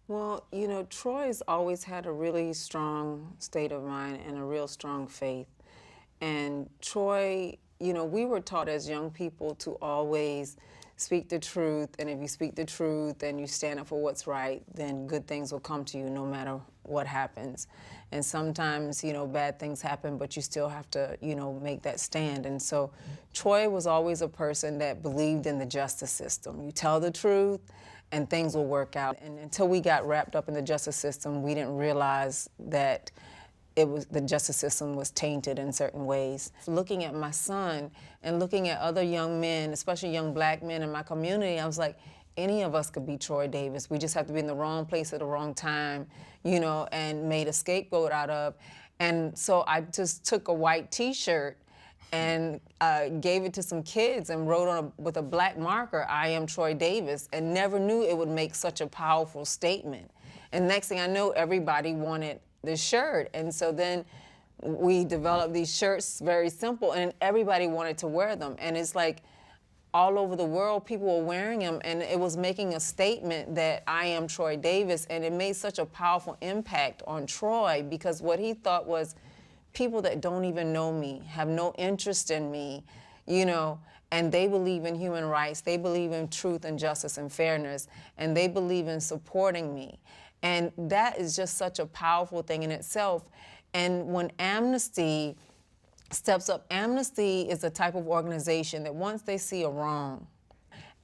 Well, you know, Troy's always had a really strong state of mind and a real strong faith. And Troy, you know, we were taught as young people to always speak the truth. And if you speak the truth and you stand up for what's right, then good things will come to you no matter what happens. And sometimes, you know, bad things happen, but you still have to, you know, make that stand. And so Troy was always a person that believed in the justice system. You tell the truth and things will work out. And until we got wrapped up in the justice system, we didn't realize that the justice system was tainted in certain ways. Looking at my son and looking at other young men, especially young black men in my community, I was like, any of us could be Troy Davis. We just have to be in the wrong place at the wrong time, you know, and made a scapegoat out of. And so I just took a white T-shirt and gave it to some kids and wrote on with a black marker, I am Troy Davis, and never knew it would make such a powerful statement. And next thing I know, everybody wanted the shirt. And so then we developed these shirts, very simple, and everybody wanted to wear them. And it's like all over the world, people were wearing them, and it was making a statement that I am Troy Davis. And it made such a powerful impact on Troy, because what he thought was, people that don't even know me, have no interest in me, you know, and they believe in human rights, they believe in truth and justice and fairness, and they believe in supporting me. And that is just such a powerful thing in itself. And when Amnesty steps up, Amnesty is a type of organization that once they see a wrong,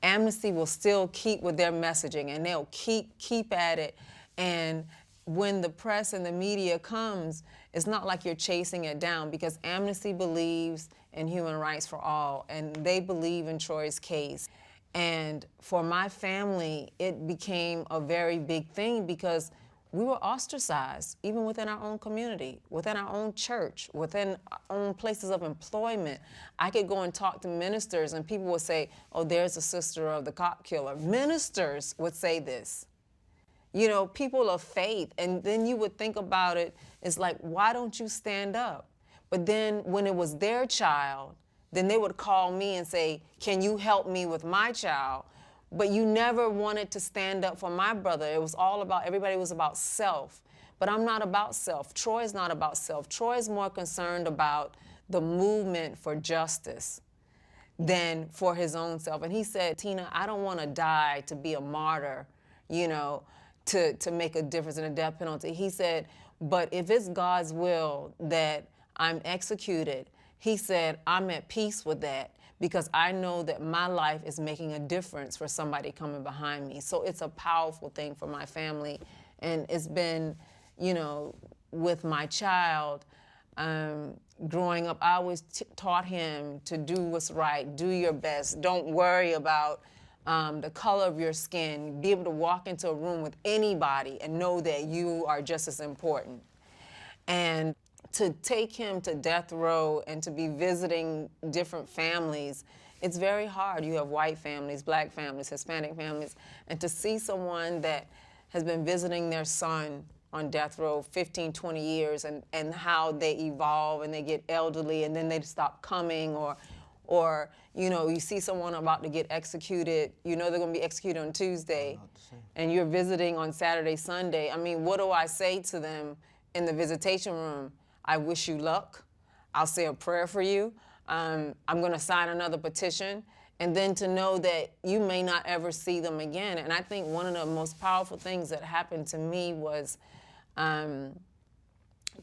Amnesty will still keep with their messaging, and they'll keep at it. And when the press and the media comes, it's not like you're chasing it down, because Amnesty believes in human rights for all, and they believe in Troy's case. And for my family, it became a very big thing, because we were ostracized, even within our own community, within our own church, within our own places of employment. I could go and talk to ministers, and people would say, oh, there's a sister of the cop killer. Ministers would say this. You know, people of faith. And then you would think about it, it's like, why don't you stand up? But then when it was their child, then they would call me and say, can you help me with my child? But you never wanted to stand up for my brother. It was all about, everybody was about self. But I'm not about self. Troy's not about self. Troy's more concerned about the movement for justice than for his own self. And he said, Tina, I don't want to die to be a martyr, you know, to make a difference in the death penalty. He said, but if it's God's will that I'm executed, he said, I'm at peace with that, because I know that my life is making a difference for somebody coming behind me. So it's a powerful thing for my family. And it's been, you know, with my child, growing up, I always taught him to do what's right, do your best, don't worry about the color of your skin, be able to walk into a room with anybody and know that you are just as important. And to take him to death row and to be visiting different families, it's very hard. You have white families, black families, Hispanic families, and to see someone that has been visiting their son on death row 15, 20 years, and how they evolve and they get elderly and then they stop coming, or you know, you see someone about to get executed, you know they're going to be executed on Tuesday, and you're visiting on Saturday, Sunday. I mean, what do I say to them in the visitation room? I wish you luck. I'll say a prayer for you. I'm going to sign another petition. And then to know that you may not ever see them again. And I think one of the most powerful things that happened to me was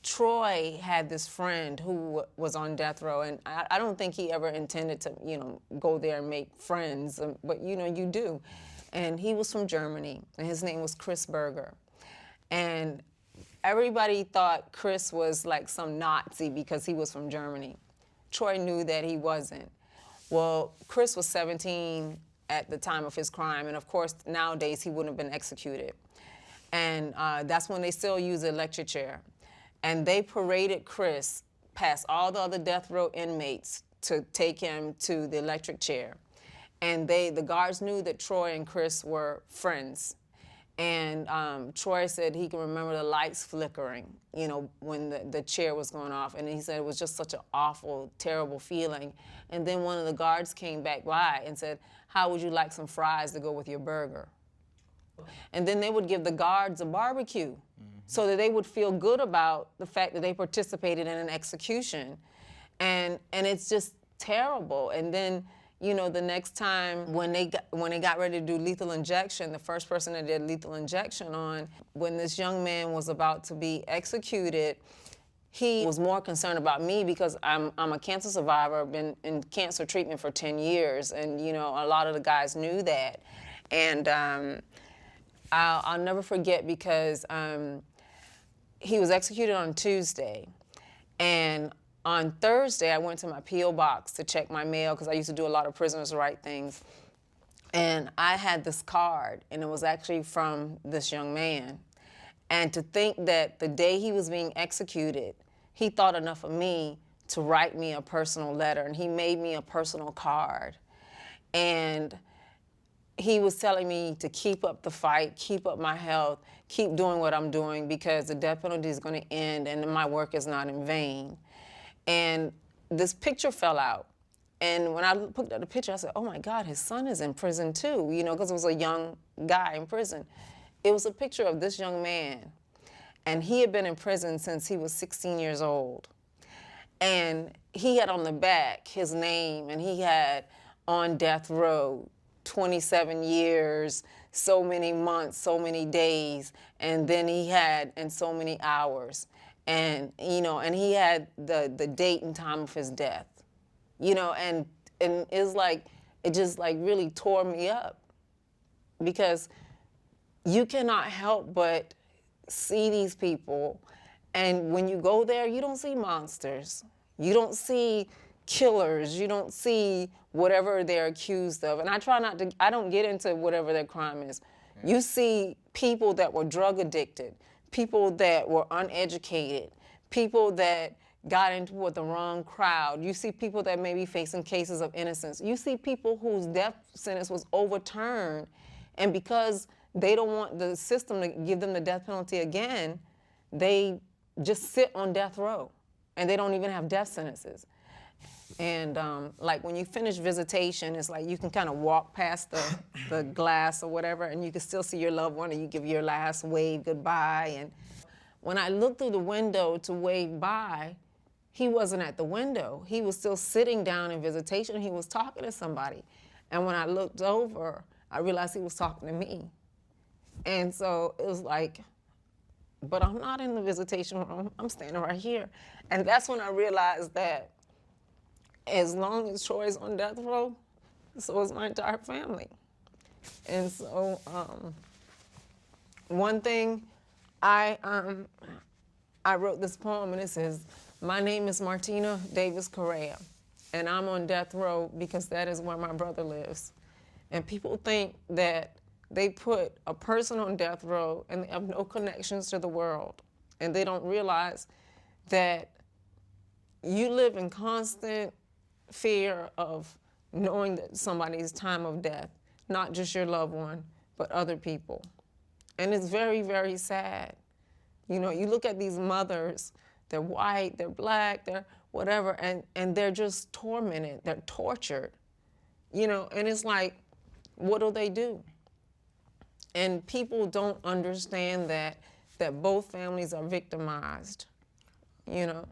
Troy had this friend who was on death row, and I don't think he ever intended to, you know, go there and make friends, but you know, you do. And he was from Germany, and his name was Chris Berger. And everybody thought Chris was like some Nazi because he was from Germany. Troy knew that he wasn't. Well, Chris was 17 at the time of his crime, and of course, nowadays he wouldn't have been executed. And that's when they still use the electric chair. And they paraded Chris past all the other death row inmates to take him to the electric chair. And the guards knew that Troy and Chris were friends. And Troy said he can remember the lights flickering, you know, when the chair was going off. And he said it was just such an awful, terrible feeling. And then one of the guards came back by and said, how would you like some fries to go with your burger? And then they would give the guards a barbecue so that they would feel good about the fact that they participated in an execution. And it's just terrible. And then, you know, the next time when they got ready to do lethal injection, the first person that did lethal injection on, when this young man was about to be executed, he was more concerned about me because I'm a cancer survivor, been in cancer treatment for 10 years, and you know, a lot of the guys knew that. And I'll never forget because he was executed on Tuesday, and on Thursday I went to my P.O. box to check my mail because I used to do a lot of prisoners' right things, and I had this card, and it was actually from this young man. And to think that the day he was being executed, he thought enough of me to write me a personal letter, and he made me a personal card. And he was telling me to keep up the fight, keep up my health, keep doing what I'm doing because the death penalty is going to end and my work is not in vain. And this picture fell out. And when I looked at the picture, I said, oh my God, his son is in prison too, you know, because it was a young guy in prison. It was a picture of this young man, and he had been in prison since he was 16 years old. And he had on the back his name, and he had on death row, 27 years, so many months, so many days, and then he had in so many hours. And, you know, and he had the date and time of his death, you know, and it's like, it just like really tore me up because you cannot help but see these people, and when you go there, you don't see monsters. You don't see killers. You don't see whatever they're accused of. And I try not to, I don't get into whatever their crime is. You see people that were drug addicted, people that were uneducated, people that got into with the wrong crowd. You see people that may be facing cases of innocence. You see people whose death sentence was overturned, and because they don't want the system to give them the death penalty again, they just sit on death row, and they don't even have death sentences. And like when you finish visitation, it's like you can kind of walk past the glass or whatever, and you can still see your loved one, and you give your last wave goodbye. And when I looked through the window to wave bye, he wasn't at the window. He was still sitting down in visitation. He was talking to somebody. And when I looked over, I realized he was talking to me. And so it was like, but I'm not in the visitation room. I'm standing right here. And that's when I realized that as long as Troy's on death row, so is my entire family. And so one thing, I wrote this poem, and it says, my name is Martina Davis Correia, and I'm on death row because that is where my brother lives. And people think that they put a person on death row and they have no connections to the world. And they don't realize that you live in constant fear of knowing that somebody's time of death, not just your loved one, but other people. And it's very, very sad. You know, you look at these mothers, they're white, they're black, they're whatever, and they're just tormented, they're tortured. You know, and it's like, what do? And people don't understand that both families are victimized, you know.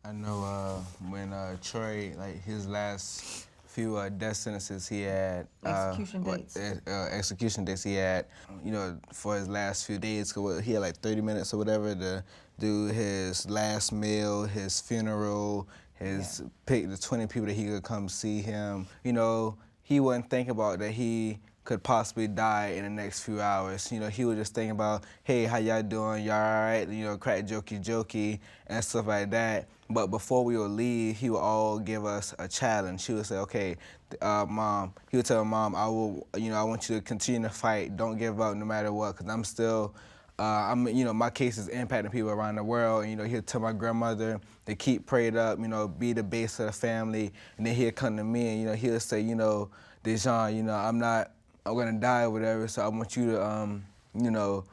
I know when Troy, like his last few death sentences he had. Execution dates. Execution dates he had, you know, for his last few days, 'cause he had like 30 minutes or whatever to do his last meal, his funeral, pick the 20 people that he could come see him. You know, he wasn't thinking about that he could possibly die in the next few hours. You know, he was just thinking about, hey, how y'all doing? Y'all all right? You know, crack jokey and stuff like that. But before we would leave, he would all give us a challenge. He would say, okay, Mom, he would tell Mom, I want you to continue to fight. Don't give up no matter what, because I'm still, you know, my case is impacting people around the world. And, you know, he'll tell my grandmother to keep prayed up, you know, be the base of the family. And then he'll come to me and, you know, he'll say, you know, Dejan, you know, I'm gonna die or whatever, so I want you to, you know,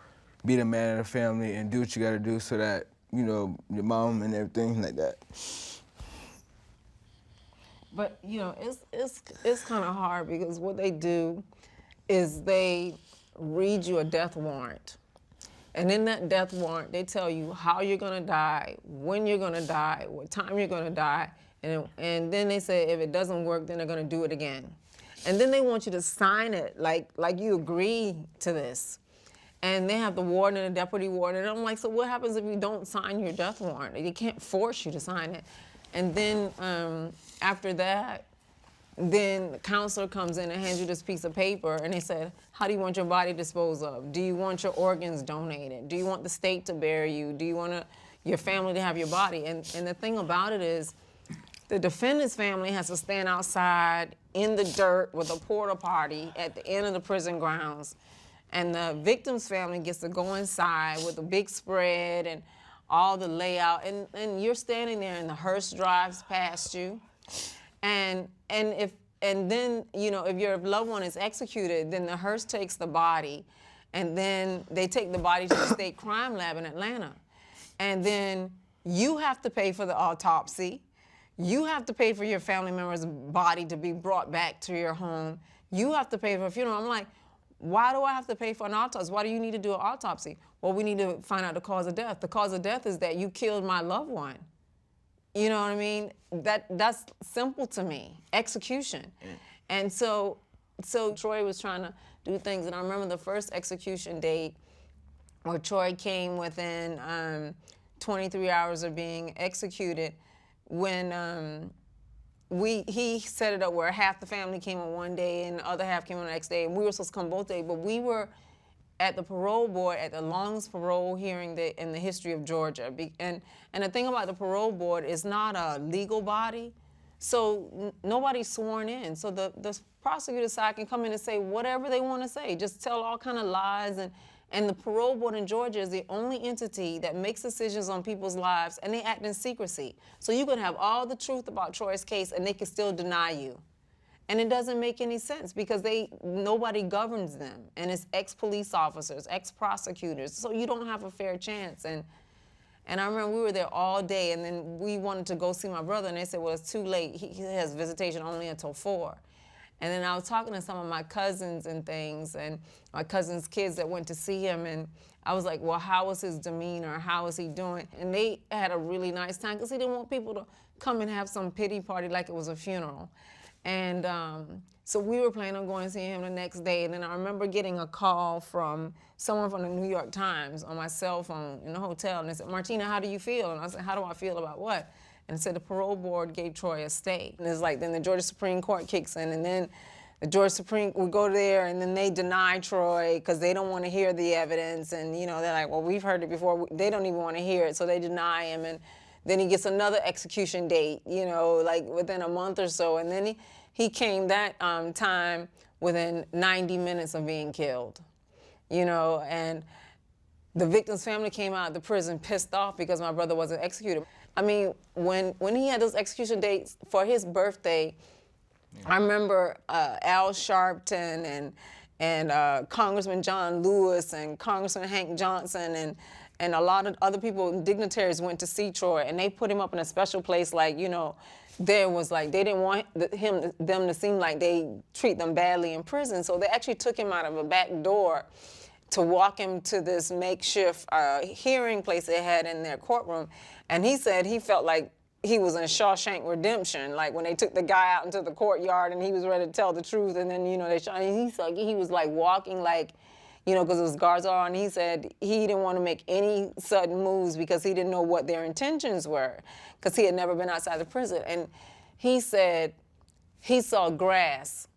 be the man of the family and do what you gotta do so that, you know, your mom and everything like that. But, you know, it's kind of hard because what they do is they read you a death warrant. And in that death warrant, they tell you how you're gonna die, when you're gonna die, what time you're gonna die, and then they say if it doesn't work, then they're gonna do it again. And then they want you to sign it like you agree to this. And they have the warden and the deputy warden, and I'm like, so what happens if you don't sign your death warrant? They can't force you to sign it. And then after that, then the counselor comes in and hands you this piece of paper, and they said, how do you want your body disposed of? Do you want your organs donated? Do you want the state to bury you? Do you want your family to have your body? And the thing about it is, the defendant's family has to stand outside in the dirt with a porta potty at the end of the prison grounds, and the victim's family gets to go inside with a big spread and all the layout, and you're standing there, and the hearse drives past you. And then, you know, if your loved one is executed, then the hearse takes the body, and then they take the body to the state crime lab in Atlanta. And then you have to pay for the autopsy. You have to pay for your family member's body to be brought back to your home. You have to pay for a funeral. I'm like, why do I have to pay for an autopsy? Why do you need to do an autopsy? Well, we need to find out the cause of death. The cause of death is that you killed my loved one. You know what I mean? That's simple to me, execution. And so Troy was trying to do things, and I remember the first execution date where Troy came within 23 hours of being executed, when he set it up where half the family came on one day and the other half came on the next day, and we were supposed to come both days, but we were at the parole board at the longest parole hearing in the history of Georgia. And the thing about the parole board is not a legal body, so nobody's sworn in. So the prosecutor side can come in and say whatever they want to say, just tell all kind of lies. And the parole board in Georgia is the only entity that makes decisions on people's lives, and they act in secrecy. So you can have all the truth about Troy's case, and they can still deny you. And it doesn't make any sense because nobody governs them. And it's ex-police officers, ex-prosecutors. So you don't have a fair chance. And I remember we were there all day, and then we wanted to go see my brother, and they said, well, it's too late. He has visitation only until 4. And then I was talking to some of my cousins and things, and my cousins' kids that went to see him, and I was like, well, how was his demeanor? How was he doing? And they had a really nice time because he didn't want people to come and have some pity party like it was a funeral. And so we were planning on going to see him the next day, and then I remember getting a call from someone from the New York Times on my cell phone in the hotel, and they said, Martina, how do you feel? And I said, how do I feel about what? And it said the parole board gave Troy a stay. And it's like, then the Georgia Supreme Court kicks in, and then the Georgia Supreme, we go there, and then they deny Troy because they don't want to hear the evidence, and you know, they're like, well, we've heard it before, they don't even want to hear it, so they deny him. And then he gets another execution date, you know, like within a month or so. And then he came that time within 90 minutes of being killed, you know. And the victim's family came out of the prison pissed off because my brother wasn't executed. I mean, when he had those execution dates for his birthday, I remember Al Sharpton and Congressman John Lewis and Congressman Hank Johnson and a lot of other people, dignitaries, went to see Troy, and they put him up in a special place, like, you know, there was like, they didn't want them to seem like they treat them badly in prison, so they actually took him out of a back door to walk him to this makeshift hearing place they had in their courtroom, and he said he felt like he was in Shawshank Redemption, like when they took the guy out into the courtyard and he was ready to tell the truth, and then, you know, he was like walking like, you know, because it was guards on, and he said he didn't want to make any sudden moves because he didn't know what their intentions were, because he had never been outside the prison. And he said he saw grass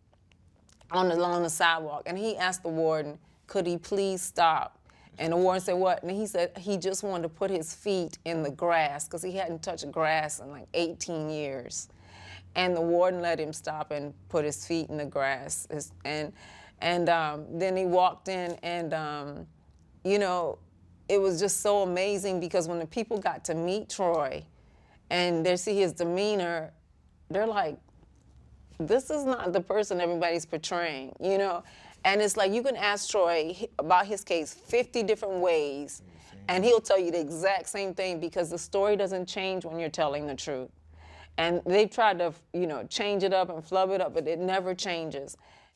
along the sidewalk, and he asked the warden, could he please stop? And the warden said, what? And he said he just wanted to put his feet in the grass because he hadn't touched grass in like 18 years. And the warden let him stop and put his feet in the grass. And then he walked in, and, you know, it was just so amazing because when the people got to meet Troy and they see his demeanor, they're like, this is not the person everybody's portraying, you know? And it's like you can ask Troy about his case 50 different ways, and he'll tell you the exact same thing because the story doesn't change when you're telling the truth. And they tried to, you know, change it up and flub it up, but it never changes.